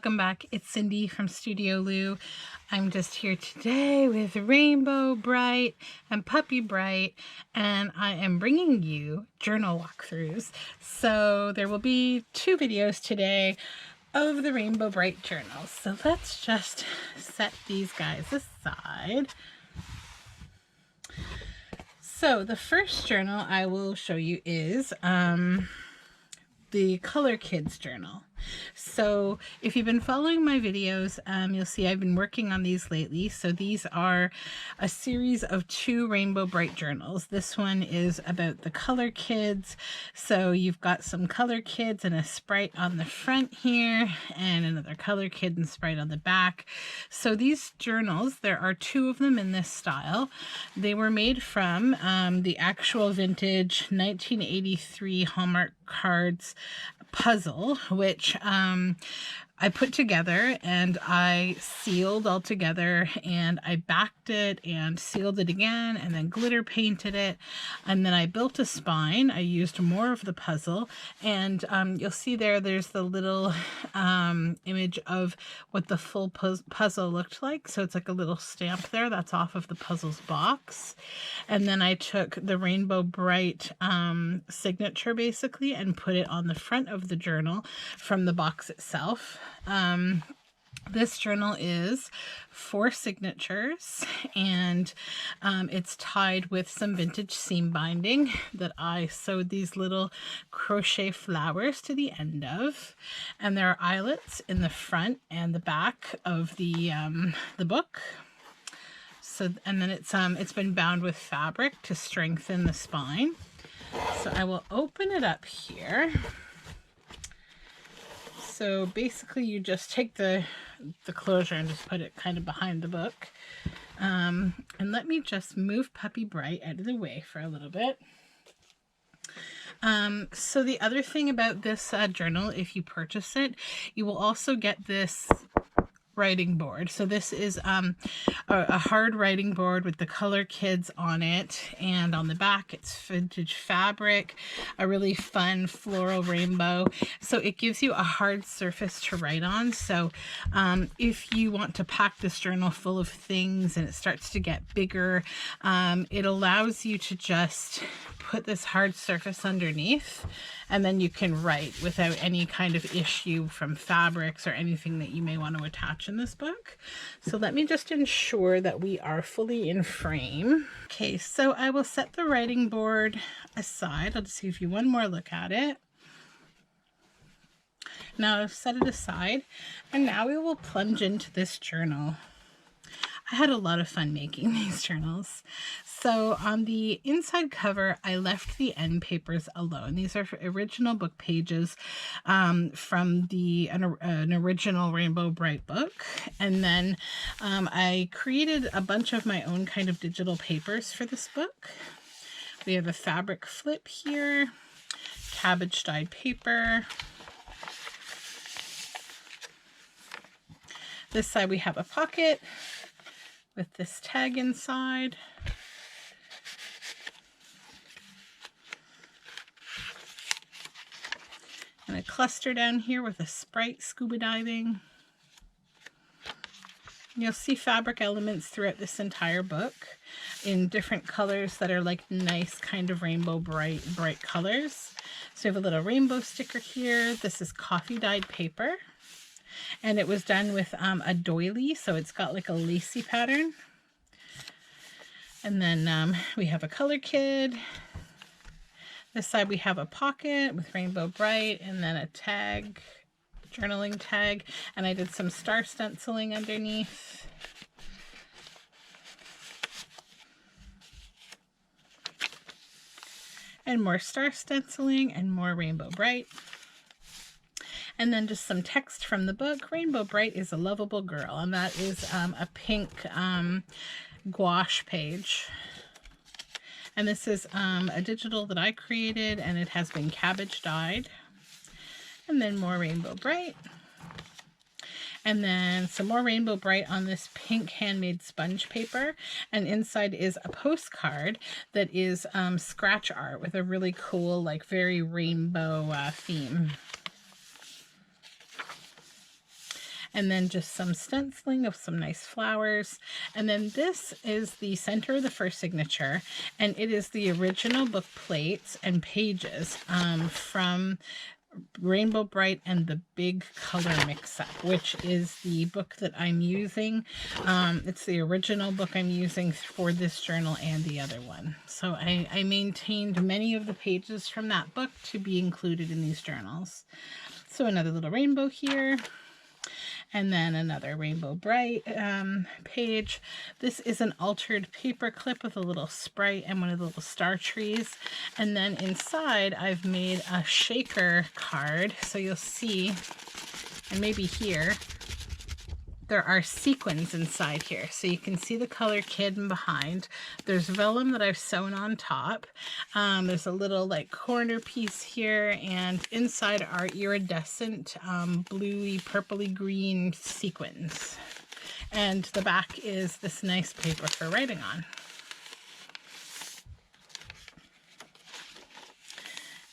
Welcome back. It's Cindy from Studio Lou. I'm just here today with Rainbow Brite and Puppy Brite, and I am bringing you journal walkthroughs. So there will be 2 videos today of the Rainbow Brite journals. So let's just set these guys aside. So the first journal I will show you is the Color Kids journal. So if you've been following my videos, you'll see I've been working on these lately. So these are a series of 2 Rainbow Brite journals. This one is about the Color Kids. So you've got some Color Kids and a sprite on the front here, and another Color Kid and sprite on the back. So these journals, there are 2 of them in this style. They were made from the actual vintage 1983 Hallmark cards puzzle, which I put together and I sealed all together, and I backed it and sealed it again and then glitter painted it, and then I built a spine. I used more of the puzzle, and you'll see there's the little image of what the full puzzle looked like. So it's like a little stamp there that's off of the puzzle's box. And then I took the Rainbow Brite signature basically and put it on the front of the journal from the box itself. This journal is 4 signatures, and it's tied with some vintage seam binding that I sewed these little crochet flowers to the end of, and there are eyelets in the front and the back of the book. So, and then it's been bound with fabric to strengthen the spine. So I will open it up here. So basically you just take the closure and just put it kind of behind the book. And let me just move Puppy Brite out of the way for a little bit. So the other thing about this journal, if you purchase it, you will also get this writing board. So this is a hard writing board with the Color Kids on it, and on the back it's vintage fabric, a really fun floral rainbow. So it gives you a hard surface to write on. So if you want to pack this journal full of things and it starts to get bigger, it allows you to just put this hard surface underneath, and then you can write without any kind of issue from fabrics or anything that you may want to attach in this book. So let me just ensure that we are fully in frame. Okay, so I will set the writing board aside. I'll just give you one more look at it. Now I've set it aside, and now we will plunge into this journal. I had a lot of fun making these journals. So on the inside cover, I left the end papers alone. These are original book pages from an original Rainbow Brite book. And then I created a bunch of my own kind of digital papers for this book. We have a fabric flip here, cabbage dyed paper. This side we have a pocket with this tag inside. And a cluster down here with a sprite scuba diving. You'll see fabric elements throughout this entire book in different colors that are like nice kind of Rainbow bright colors. So we have a little rainbow sticker here. This is coffee dyed paper, and it was done with a doily, so it's got like a lacy pattern. And then we have a Color Kid. This side we have a pocket with Rainbow Brite, and then a tag, journaling tag, and I did some star stenciling underneath. And more star stenciling and more Rainbow Brite. And then just some text from the book. Rainbow Brite is a lovable girl, and that is a pink gouache page. And this is a digital that I created, and it has been cabbage dyed. And then more Rainbow Brite. And then some more Rainbow Brite on this pink handmade sponge paper. And inside is a postcard that is scratch art with a really cool, like very rainbow theme. and then just some stenciling of some nice flowers. And then this is the center of the first signature, and it is the original book plates and pages from Rainbow Brite and the Big Color Mix-Up, which is the book that I'm using. It's the original book I'm using for this journal and the other one. So I maintained many of the pages from that book to be included in these journals. So another little rainbow here. And then another Rainbow Brite page. This is an altered paper clip with a little sprite and one of the little star trees. And then inside I've made a shaker card. So you'll see, and maybe here, there are sequins inside here. So you can see the color kid in behind. There's vellum that I've sewn on top. There's a little like corner piece here, and inside are iridescent bluey, purpley green sequins. And the back is this nice paper for writing on.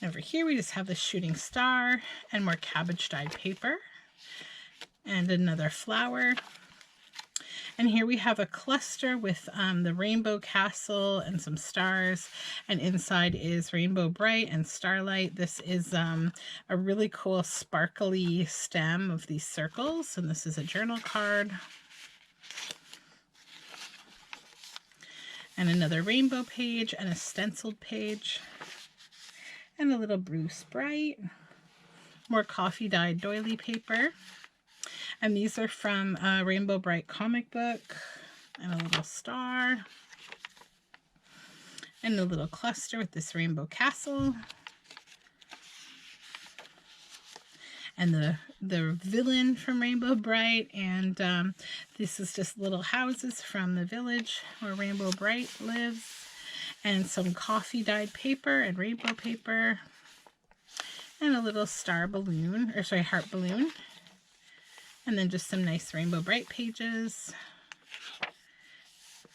Over here we just have the shooting star and more cabbage dyed paper. And another flower. And here we have a cluster with the rainbow castle and some stars, and inside is Rainbow Brite and Starlight. This is a really cool sparkly stem of these circles, and this is a journal card. And another rainbow page and a stenciled page. And a little Bruce Brite. More coffee dyed doily paper. And these are from a Rainbow Brite comic book, and a little star, and a little cluster with this rainbow castle, and the villain from Rainbow Brite, and this is just little houses from the village where Rainbow Brite lives, and some coffee dyed paper and rainbow paper, and a little star balloon, or sorry, heart balloon. And then just some nice Rainbow Brite pages.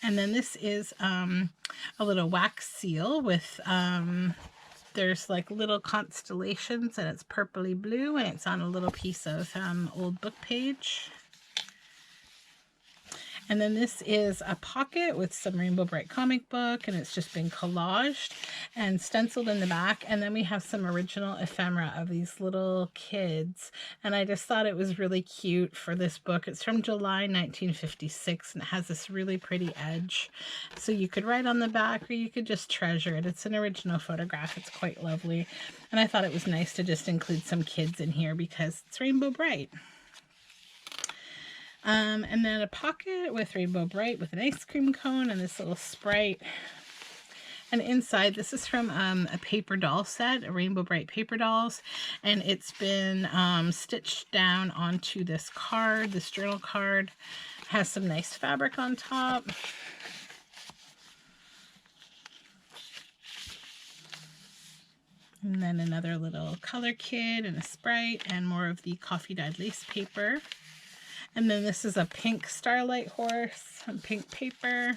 And then this is a little wax seal with, there's like little constellations, and it's purpley blue, and it's on a little piece of old book page. And then this is a pocket with some Rainbow Brite comic book, and it's just been collaged and stenciled in the back. And then we have some original ephemera of these little kids, and I just thought it was really cute for this book. It's from July 1956, and it has this really pretty edge, so you could write on the back or you could just treasure it. It's an original photograph. It's quite lovely, and I thought it was nice to just include some kids in here because it's Rainbow Brite. And then a pocket with Rainbow Brite with an ice cream cone and this little sprite. And inside, this is from a paper doll set, a Rainbow Brite paper dolls, and it's been stitched down onto this card, this journal card. Has some nice fabric on top. And then another little color kid and a sprite and more of the coffee dyed lace paper. And then this is a pink starlight horse on pink paper.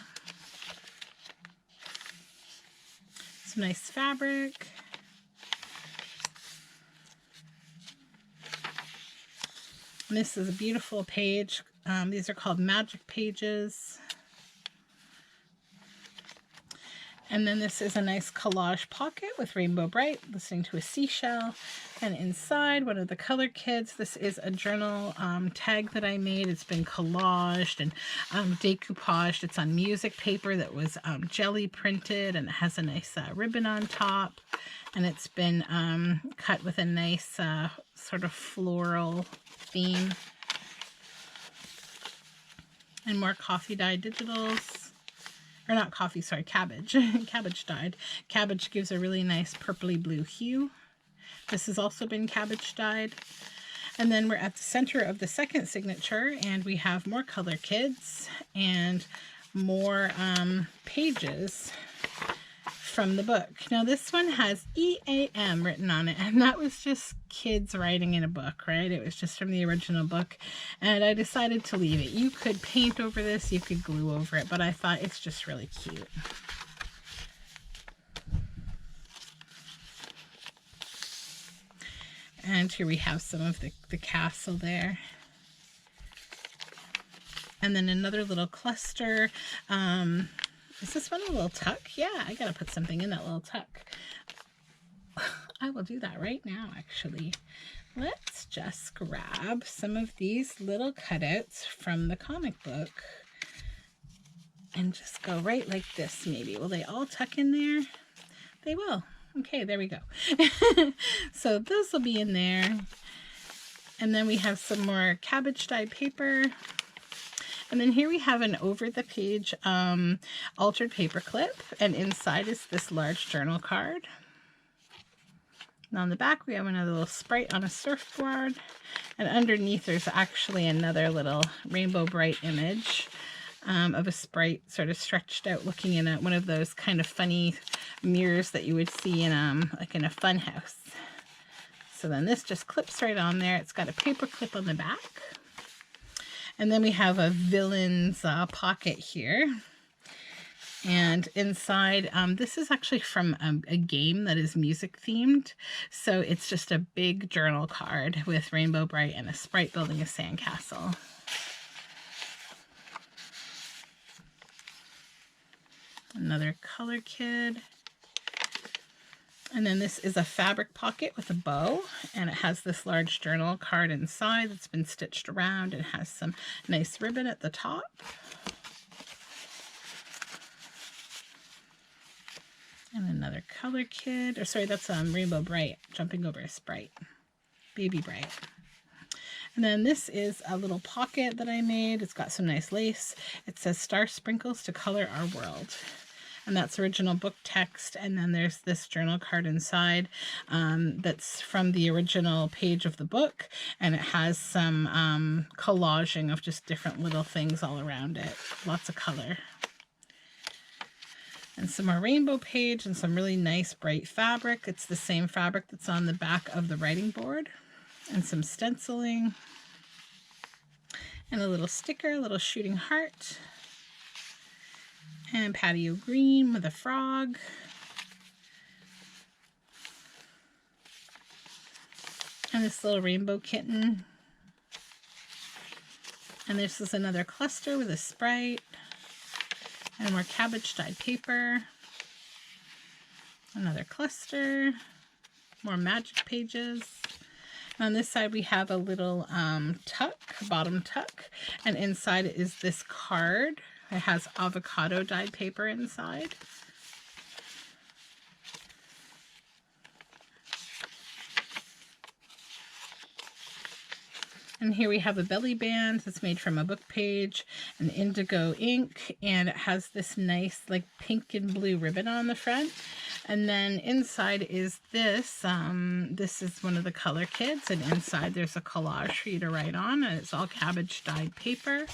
Some nice fabric. And this is a beautiful page. These are called magic pages. And then this is a nice collage pocket with Rainbow Brite listening to a seashell. And inside, one of the color kids. This is a journal tag that I made. It's been collaged and decoupaged. It's on music paper that was jelly printed, and it has a nice ribbon on top. And it's been cut with a nice sort of floral theme. And more coffee dyed digitals. Or not coffee, sorry, cabbage. Cabbage dyed. Cabbage gives a really nice purpley blue hue. This has also been cabbage dyed. And then we're at the center of the second signature, and we have more color kids and more pages from the book. Now this one has EAM written on it, and that was just kids writing in a book, right? It was just from the original book, and I decided to leave it. You could paint over this, you could glue over it, but I thought it's just really cute. And here we have some of the castle there. and then another little cluster. Is this one a little tuck? Yeah, I gotta put something in that little tuck. I will do that right now, actually. Let's just grab some of these little cutouts from the comic book and just go right like this, maybe. Will they all tuck in there? They will. Okay, there we go. So those will be in there. And then we have some more cabbage dyed paper. And then here we have an over the page altered paper clip, and inside is this large journal card. And on the back we have another little sprite on a surfboard, and underneath there's actually another little Rainbow Brite image of a sprite sort of stretched out looking in one of those kind of funny mirrors that you would see in like in a fun house. So then this just clips right on there. It's got a paper clip on the back. And then we have a villain's pocket here. And inside, this is actually from a game that is music themed. So it's just a big journal card with Rainbow Brite and a sprite building a sandcastle. Another color kid. And then this is a fabric pocket with a bow, and it has this large journal card inside that's been stitched around and has some nice ribbon at the top. And another color kid, or sorry, that's Rainbow Brite, jumping over a sprite, Baby Brite. And then this is a little pocket that I made. It's got some nice lace. It says "Star Sprinkles to Color Our World." And that's original book text. And then there's this journal card inside that's from the original page of the book. And it has some collaging of just different little things all around it. Lots of color. And some more rainbow page and some really nice bright fabric. It's the same fabric that's on the back of the writing board. And some stenciling. And a little sticker, a little shooting heart. And patio green with a frog. And this little rainbow kitten. And this is another cluster with a sprite. And more cabbage dyed paper. Another cluster. More magic pages. And on this side we have a little tuck, bottom tuck. And inside is this card. It has avocado dyed paper inside. And here we have a belly band that's made from a book page, an indigo ink, and it has this nice like pink and blue ribbon on the front. And then inside is this. This is one of the color kits, and inside there's a collage for you to write on, and it's all cabbage dyed paper.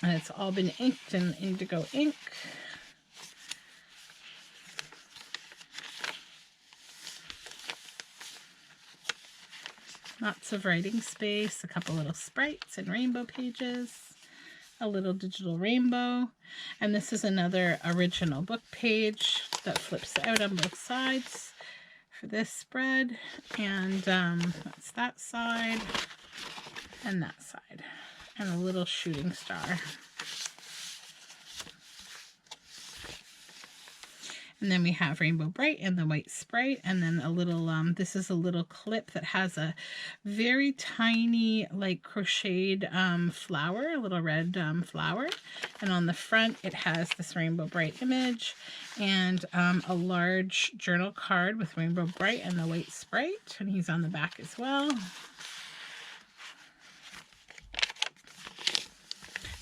And it's all been inked in indigo ink. Lots of writing space, a couple little sprites and rainbow pages, a little digital rainbow. And this is another original book page that flips out on both sides for this spread. And that's that side and that side. And a little shooting star. And then we have Rainbow Brite and the white sprite, and then a little, this is a little clip that has a very tiny, like crocheted flower, a little red flower. And on the front, it has this Rainbow Brite image and a large journal card with Rainbow Brite and the white sprite. And he's on the back as well.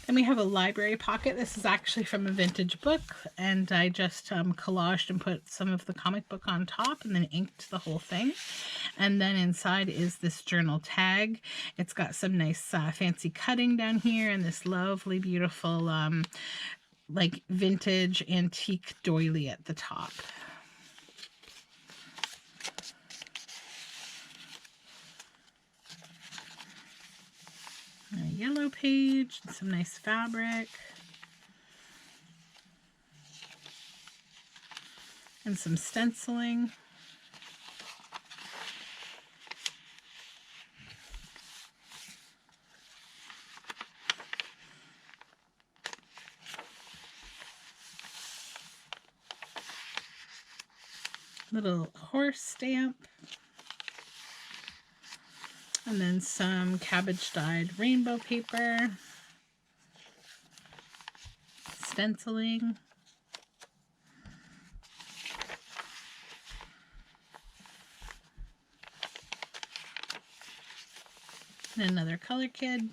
Then we have a library pocket. This is actually from a vintage book, and I just collaged and put some of the comic book on top and then inked the whole thing. And then inside is this journal tag. It's got some nice fancy cutting down here and this lovely, beautiful, like vintage antique doily at the top. A yellow page, and some nice fabric, and some stenciling. little horse stamp. And then some cabbage dyed rainbow paper. Stenciling. And another color kid.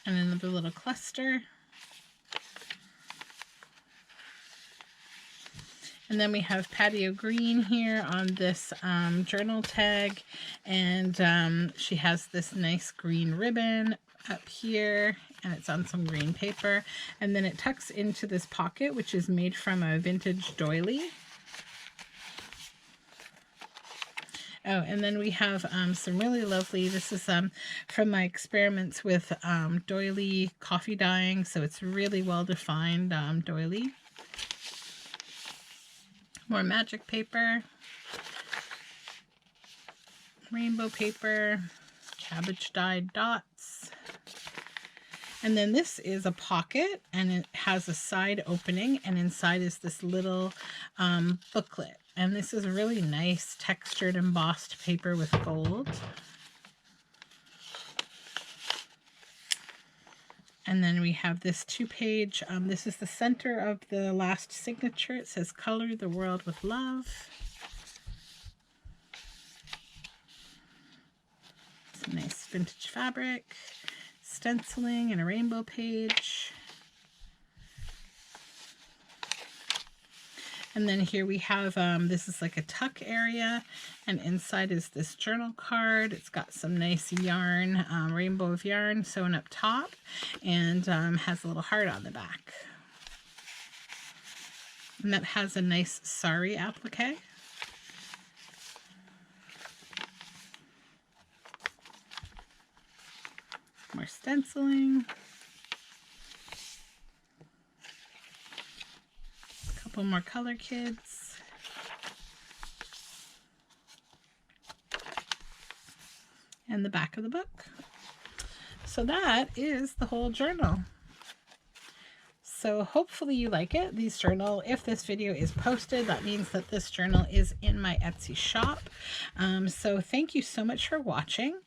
And another little cluster. And then we have patio green here on this journal tag. And she has this nice green ribbon up here. And it's on some green paper. And then it tucks into this pocket, which is made from a vintage doily. Oh, and then we have some really lovely, this is from my experiments with doily coffee dyeing. So it's really well-defined doily. More magic paper, rainbow paper, cabbage dyed dots. And then this is a pocket, and it has a side opening, and inside is this little booklet. And this is really nice textured embossed paper with gold. And then we have this 2-page, this is the center of the last signature. It says, "Color the world with love." Some nice vintage fabric, stenciling, and a rainbow page. And then here we have, this is like a tuck area, and inside is this journal card. It's got some nice yarn, rainbow of yarn sewn up top, and has a little heart on the back. And that has a nice sari applique. More stenciling. Couple more color kids. And the back of the book. So that is the whole journal. So hopefully you like it. This journal, if this video is posted, that means that this journal is in my Etsy shop. So thank you so much for watching.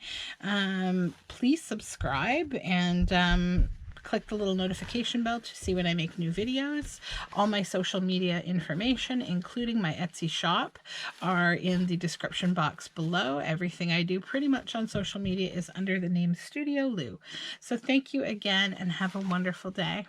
Please subscribe and click the little notification bell to see when I make new videos. All my social media information, including my Etsy shop, are in the description box below. Everything I do pretty much on social media is under the name Studio Lou. So thank you again, and have a wonderful day.